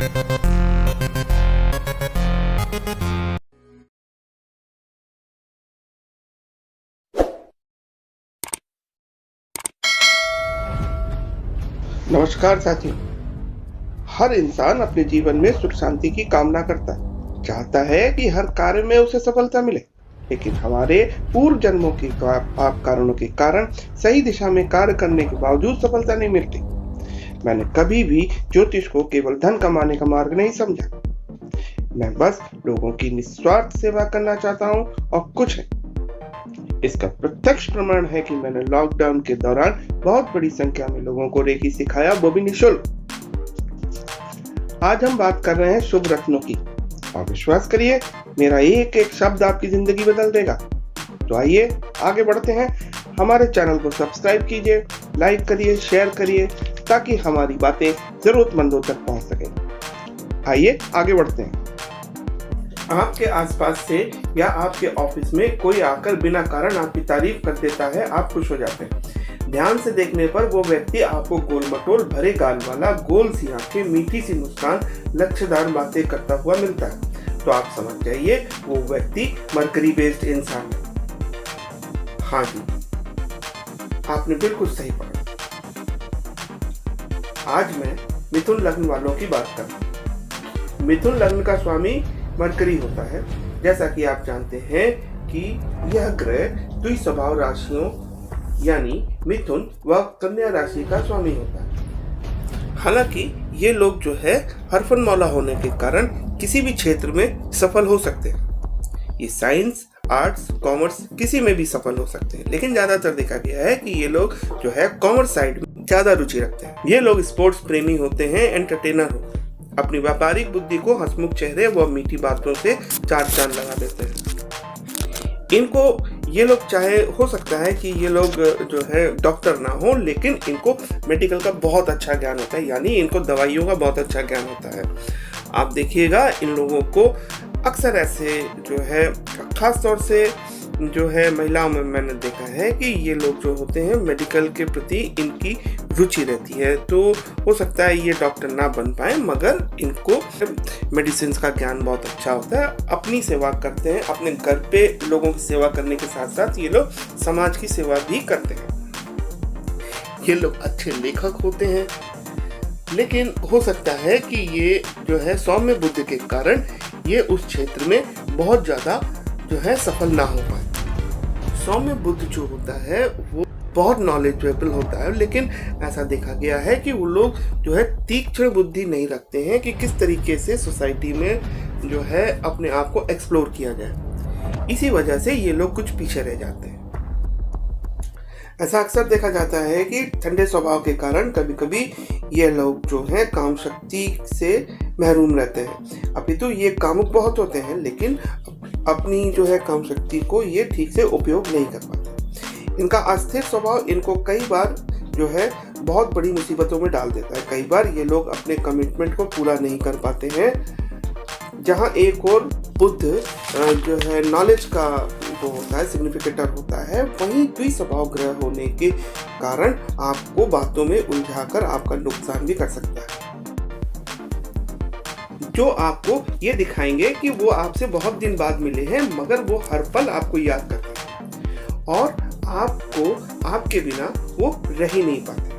नमस्कार साथियों। हर इंसान अपने जीवन में सुख शांति की कामना करता है, चाहता है कि हर कार्य में उसे सफलता मिले। लेकिन हमारे पूर्व जन्मों के पाप कारणों के कारण सही दिशा में कार्य करने के बावजूद सफलता नहीं मिलती। मैंने कभी भी ज्योतिष को केवल धन कमाने का मार्ग नहीं समझा। मैं बस लोगों की निस्वार्थ सेवा करना चाहता हूँ और कुछ नहीं। इसका प्रत्यक्ष प्रमाण है कि मैंने लॉकडाउन के दौरान बहुत बड़ी संख्या में लोगों को रेकी सिखाया, वो भी निःशुल्क। आज हम बात कर रहे हैं शुभ रत्नों की, और विश्वास करिए मेरा एक एक शब्द आपकी जिंदगी बदल देगा। तो आइए आगे बढ़ते हैं। हमारे चैनल को सब्सक्राइब कीजिए, लाइक करिए, शेयर करिए, ताकि हमारी बातें जरूरतमंदों तक पहुंच सके। आइए आगे बढ़ते हैं। आपके आसपास से या आपके ऑफिस में कोई आकर बिना कारण आपकी तारीफ कर देता है, आप खुश हो जाते हैं। ध्यान से देखने पर वो व्यक्ति आपको गोल मटोल भरे गाल वाला, गोल सी आंखें, मीठी सी मुस्कान, लक्ष्यदार बातें करता हुआ मिलता है। तो आप समझ जाइए वो व्यक्ति मरकरी बेस्ड इंसान है। हाँ जी, आपने बिल्कुल सही पढ़ा। आज मैं मिथुन लग्न वालों की बात कर रहा हूँ। मिथुन लग्न का स्वामी मरकरी होता है। जैसा कि आप जानते हैं कि यह ग्रह द्विस्वभाव राशियों यानी मिथुन व कन्या राशि का स्वामी होता है। हालांकि ये लोग जो है हरफन मौला होने के कारण किसी भी क्षेत्र में सफल हो सकते हैं। ये साइंस, आर्ट्स, कॉमर्स किसी में भी सफल हो सकते हैं, लेकिन ज्यादातर देखा गया है कि ये लोग जो है कॉमर्स साइड में ज्यादा रुचि रखते हैं। ये लोग स्पोर्ट्स प्रेमी होते हैं, एंटरटेनर होते हैं। अपनी व्यापारिक बुद्धि को हंसमुख चेहरे व मीठी बातों से चार चांद लगा देते हैं। इनको ये लोग चाहे हो सकता है कि ये लोग जो है डॉक्टर ना हो, लेकिन इनको मेडिकल का बहुत अच्छा ज्ञान होता है, यानी इनको दवाइयों का बहुत अच्छा ज्ञान होता है। आप देखिएगा इन लोगों को अक्सर ऐसे जो है खास तौर से जो है महिलाओं में मैंने देखा है कि ये लोग जो होते हैं मेडिकल के प्रति इनकी रुचि रहती है। तो हो सकता है ये डॉक्टर ना बन पाए, मगर इनको मेडिसिन का ज्ञान बहुत अच्छा होता है। अपनी सेवा करते हैं, अपने घर पे लोगों की सेवा करने के साथ साथ ये लोग समाज की सेवा भी करते हैं। ये लोग अच्छे लेखक होते हैं, लेकिन हो सकता है कि ये जो है सौम्य बुद्धि के कारण ये उस क्षेत्र में बहुत ज़्यादा जो है सफल ना हो पाए। सौम्य बुद्ध जो होता है वो बहुत नॉलेजेबल होता है, लेकिन ऐसा देखा गया है कि वो लोग जो है तीक्ष्ण बुद्धि नहीं रखते हैं कि किस तरीके से सोसाइटी में जो है अपने आप को एक्सप्लोर किया जाए। इसी वजह से ये लोग कुछ पीछे रह जाते हैं। ऐसा अक्सर देखा जाता है कि ठंडे स्वभाव के कारण कभी कभी ये लोग जो है काम शक्ति से महरूम रहते हैं। अपितु ये कामुक बहुत होते हैं, लेकिन अपनी जो है काम शक्ति को ये ठीक से उपयोग नहीं कर पाते। इनका अस्थिर स्वभाव इनको कई बार जो है बहुत बड़ी मुसीबतों में डाल देता है। कई बार ये लोग अपने कमिटमेंट को पूरा नहीं कर पाते हैं। जहाँ एक और बुद्ध जो है नॉलेज का वो होता है, सिग्निफिकेटर होता है, वहीं द्विस्वभाव ग्रह होने के कारण आपको बातों में उलझाकर आपका नुकसान भी कर सकता है। जो आपको ये दिखाएंगे कि वो आपसे बहुत दिन बाद मिले हैं, मगर वो हर पल आपको याद करते हैं और आपको आपके बिना वो रह ही नहीं पाते।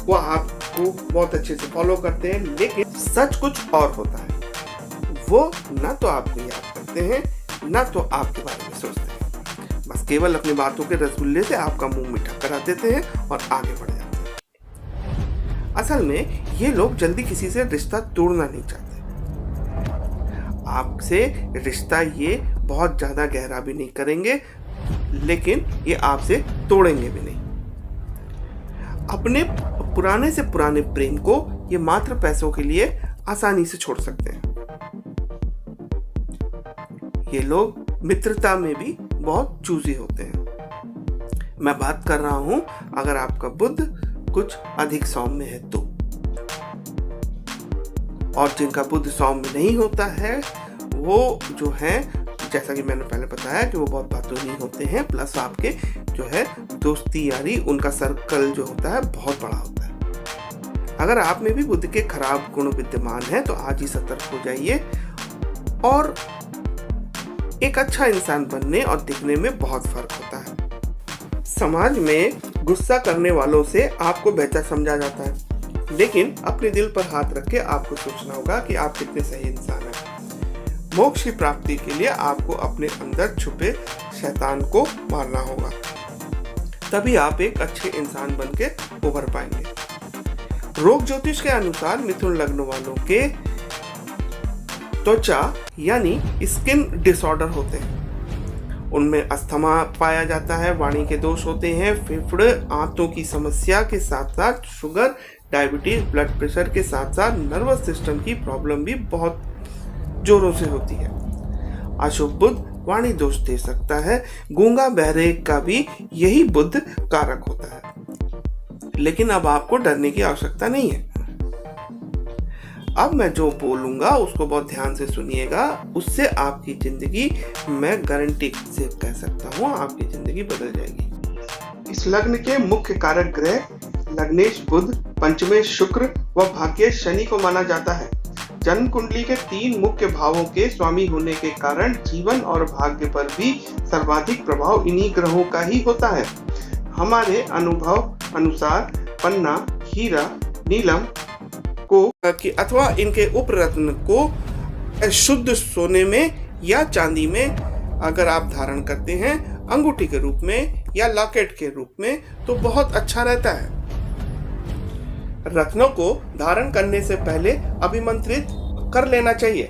वो आपको बहुत अच्छे से फॉलो करते हैं, लेकिन सच कुछ और होता है। वो ना तो आपको याद करते हैं, ना तो आपके बारे में सोचते हैं। बस केवल अपनी बातों के रसगुल्ले से आपका मुंह मीठा करा देते हैं और आगे बढ़ जाते हैं। असल में ये लोग जल्दी किसी से रिश्ता तोड़ना नहीं चाहते। आपसे रिश्ता ये बहुत ज्यादा गहरा भी नहीं करेंगे, लेकिन ये आपसे तोड़ेंगे भी नहीं। अपने पुराने से पुराने प्रेम को ये मात्र पैसों के लिए आसानी से छोड़ सकते हैं। ये लोग मित्रता में भी बहुत चूजी होते हैं। मैं बात कर रहा हूं अगर आपका बुध कुछ अधिक सौम्य है तो। और जिनका बुध सौम्य नहीं होता है वो जो है, जैसा कि मैंने पहले बताया कि वो बहुत बातूनी होते हैं, प्लस आपके जो है दोस्ती यारी, उनका सर्कल जो होता है बहुत बड़ा होता है। अगर आप में भी बुद्धि के खराब गुण विद्यमान हैं तो आज ही सतर्क हो जाइए और एक अच्छा इंसान बनने और दिखने में बहुत फर्क होता है। समाज में गुस्सा करने वालों से आपको बेहतर समझा जाता है, लेकिन अपने दिल पर हाथ रख के आपको सोचना होगा कि आप कितने सही इंसान हैं। मोक्ष की प्राप्ति के लिए आपको अपने अंदर छुपे शैतान को मारना होगा, तभी आप एक अच्छे इंसान बन के उभर पाएंगे। रोग ज्योतिष के अनुसार मिथुन लग्न वालों के त्वचा यानी स्किन डिसऑर्डर होते हैं। उनमें अस्थमा पाया जाता है, वाणी के दोष होते हैं, फेफड़े आंतों की समस्या के साथ साथ शुगर, डायबिटीज, ब्लड प्रेशर के साथ साथ नर्वस सिस्टम की प्रॉब्लम भी बहुत जोरों से होती है। अशुभ बुध वाणी दोष दे सकता है। गूंगा बहरे का भी यही बुध कारक होता है, लेकिन अब आपको डरने की आवश्यकता नहीं है। अब मैं जो बोलूंगा उसको बहुत ध्यान से सुनिएगा, उससे आपकी जिंदगी, मैं गारंटी से कह सकता हूँ, आपकी जिंदगी बदल जाएगी। इस लग्न के मुख्य कारक ग्रह लग्नेश बुध, पंचमेश शुक्र व भाग्येश शनि को माना जाता है। जन्म कुंडली के 3 मुख्य भावों के स्वामी होने के कारण जीवन और भाग्य पर भी सर्वाधिक प्रभाव इन्हीं ग्रहों का ही होता है। हमारे अनुभव अनुसार पन्ना, हीरा, नीलम को अथवा इनके उपरत्न को शुद्ध सोने में या चांदी में अगर आप धारण करते हैं अंगूठी के रूप में या लॉकेट के रूप में तो बहुत अच्छा रहता है। रत्नों को धारण करने से पहले अभिमंत्रित कर लेना चाहिए।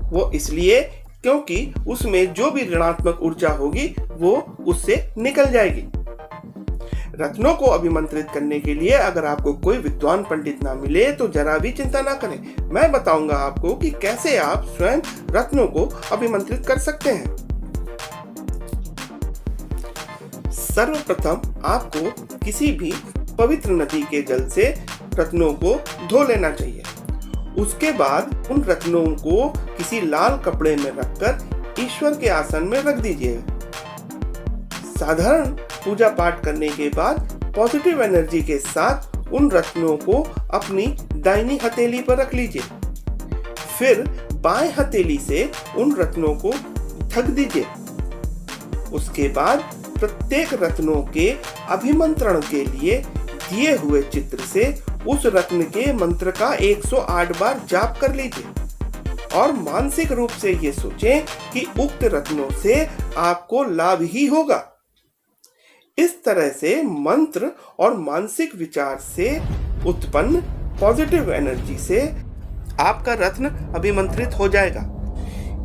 वो इसलिए क्योंकि उसमें जो भी ऋणात्मक ऊर्जा होगी वो उससे निकल जाएगी। रत्नों को अभिमंत्रित करने के लिए अगर आपको कोई विद्वान पंडित ना मिले तो जरा भी चिंता ना करें, मैं बताऊंगा आपको कि कैसे आप स्वयं रत्नों को अभिमंत्रित कर सकते हैं। सर्वप्रथम आपको किसी भी पवित्र नदी के जल से रत्नों को धो लेना चाहिए। उसके बाद उन रत्नों को किसी लाल कपड़े में रखकर ईश्वर के आसन में रख दीजिए। साधारण पूजा पाठ करने के बाद पॉजिटिव एनर्जी के साथ उन रत्नों को अपनी दाहिनी हथेली पर रख लीजिए। फिर बाएं हथेली से उन रत्नों को ढक दीजिए। उसके बाद प्रत्येक रत्नों के अभिमंत्रण के लिए दिए हुए चित्र से उस रत्न के मंत्र का 108 बार जाप कर लीजिए और मानसिक रूप से ये सोचें कि उक्त रत्नों से आपको लाभ ही होगा। इस तरह से मंत्र और मानसिक विचार से उत्पन्न पॉजिटिव एनर्जी से आपका रत्न अभिमंत्रित हो जाएगा।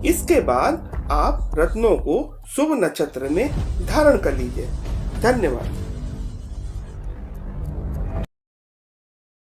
इसके बाद आप रत्नों को शुभ नक्षत्र में धारण कर लीजिए। धन्यवाद।